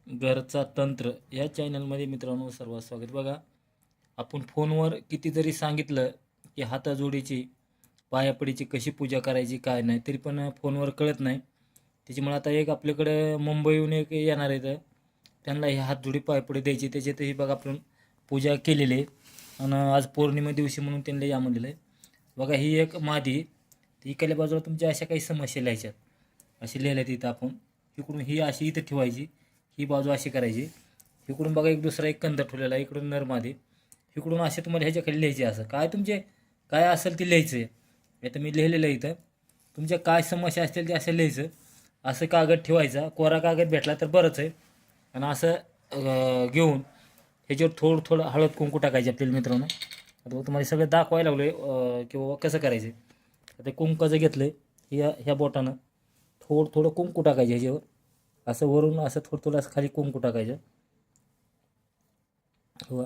घरचा तंत्र या चॅनलमध्ये मित्रांनो सर्वात स्वागत. बघा, आपण फोनवर किती जरी सांगितलं की हाताजोडीची पायापडीची कशी पूजा करायची काय नाही, तरी पण फोनवर कळत नाही. त्याच्यामुळे आता एक आपल्याकडे मुंबईहून एक येणार आहे, त्यांना हे हातजोडी पायपडी द्यायची. त्याच्यातही बघा आपण पूजा केलेली आहे आणि आज पौर्णिमा दिवशी म्हणून त्यांना या म्हणलेलं आहे. बघा, ही एक मादी, ती इकडल्या बाजूला तुमच्या अशा काही समस्या लिहायच्यात, अशी लिहिल्या तिथं आपण. इकडून ही अशी इथं ठेवायची, ही बाजू अशी करायची. इकडून बघा एक दुसरा एक कंद ठेवलेला आहे, इकडून नरमादी, इकडून असे तुम्हाला ह्याच्याखाली लिहायचे. असं काय तुमचे काय असेल ते लिहायचं आहे. आता मी लिहिलेलं आहे इथं, तुमच्या काय समस्या असतील ते असं लिहायचं. असं कागद ठेवायचा, कोरा कागद भेटला तर बरंच आहे. आणि असं घेऊन ह्याच्यावर थोडं थोडं हळद कुंकू टाकायचे आपल्याला मित्रांनो. आता तुम्हाला सगळं दाखवायला लागलो आहे किंवा कसं करायचं. आता कुंकाचं घेतलं आहे, ह्या बोटानं थोडं थोडं कुंकू टाकायचं ह्याच्यावर. असं वरून असं थोडं थोडं असं खाली कुंकू टाकायचं. हो,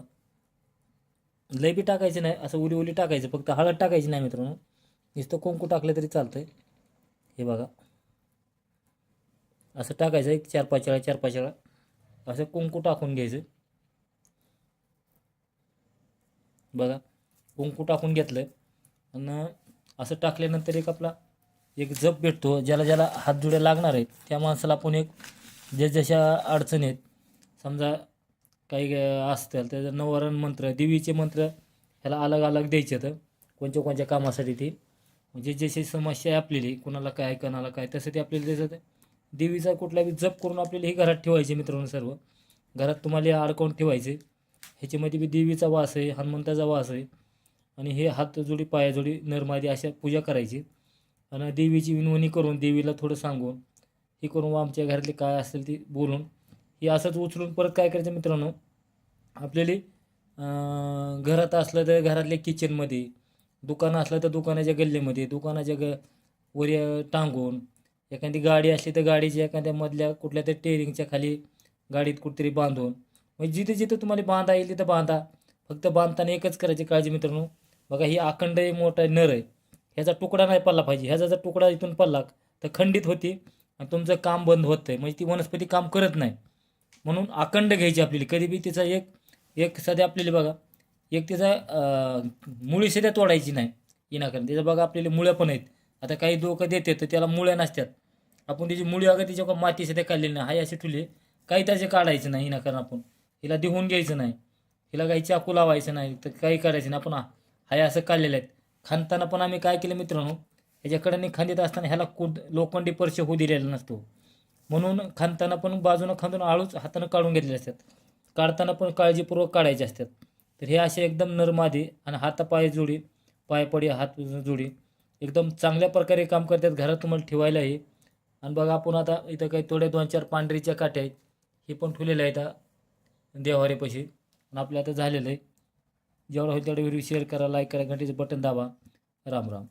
लय बी टाकायचं नाही, असं उली उली टाकायचं, फक्त हळद टाकायची नाही मित्रांनो. नुसतं कुंकू टाकलं तरी चालतंय. हे बघा, असं टाकायचं एक 4-5 वेळा 4-5 वेळा असं कुंकू टाकून घ्यायचं. बघा, कुंकू टाकून घेतलं आणि असं टाकल्यानंतर एक आपला एक जप भेटतो. ज्याला ज्याला हातजुड्या लागणार आहेत त्या माणसाला आपण एक जशा अडचणी आहेत, समजा काही असतील त्याचं नवरण मंत्र, देवीचे मंत्र ह्याला अलग अलग द्यायचे. तर कोणत्या कोणत्या कामासाठी ते म्हणजे जशी समस्या आहे आपल्याली, कोणाला काय कोणाला काय तसं ते आपल्याला त्याचं देवीचा कुठला बी जप करून आपल्याला हे घरात ठेवायचे मित्रांनो. सर्व घरात तुम्हाला हे अडकवून ठेवायचे. ह्याच्यामध्ये बी देवीचा वास आहे, हनुमंताचा वास आहे. आणि हे हातजोडी पायाजोडी नरमादी अशा पूजा करायची. आणि देवीची विनवणी करून, देवीला थोडं सांगून हे करून आमच्या घरातले काय असेल ते बोलून हे असंच उचलून परत काय करायचं मित्रांनो, आपल्याला घरात असलं तर घरातल्या किचनमध्ये, दुकानं असलं तर दुकानाच्या गल्लीमध्ये, दुकानाच्या वर टांगून, एखादी गाडी असली तर गाडीच्या एखाद्या मधल्या कुठल्या तरी टेरिंगच्या खाली गाडीत कुठेतरी बांधून, म्हणजे जिथे जिथे तुम्हाला बांधा येईल तिथं बांधा. फक्त बांधताना एकच करायची काळजी मित्रांनो, बघा ही अखंड मोठा नर आहे, ह्याचा तुकडा नाही पडला पाहिजे. ह्याचा जर तुकडा इथून पडला तर खंडित होते आणि तुमचं काम बंद होतं आहे, म्हणजे ती वनस्पती काम करत नाही. म्हणून अखंड घ्यायची आपल्याला. कधी बी तिचा एक एक सध्या आपल्याला बघा एक तिचा मुळी सध्या तोडायची नाही विनाकारण. त्याचं बघा आपल्याला मुळ्या पण आहेत. आता काही लोक देतात तर त्याला मुळ्या नसतात, आपण त्याची मुळी अगं तिच्या माती सध्या काढलेली नाही, हाय अशी ठुले काही त्याचे काढायचं नाही विनाकारण. आपण हिला देऊन घ्यायचं नाही, हिला काही चाकू लावायचं नाही, तर काही करायचं नाही. आपण हाय असं काढलेलं आहेत. खांदताना पण आम्ही काय केलं मित्रांनो, ह्याच्याकडे खांदीत असताना ह्याला लोखंडी स्पर्श होऊ दिलेला नसतो, म्हणून खांदताना पण बाजूनं खांदून आळूच हातानं काढून घेतलेले असतात. काढताना पण काळजीपूर्वक काढायचे असतात. तर हे असे एकदम नरमादी आणि हातापाय जोडी पायपडी हात जोडी एकदम चांगल्या प्रकारे काम करतात. घरात तुम्हाला ठेवायला आहे. आणि बघा आपण आता इथं काही थोड्या 2-4 पांढरीच्या काठ्या आहेत, हे पण ठेवलेलं आहेत देवाऱ्यापाशी. आणि आपलं आता झालेलं आहे. जेवढं होईल तेवढं व्हिडिओ शेअर करा, लाईक करा, घंटीचं बटन दाबा. राम राम.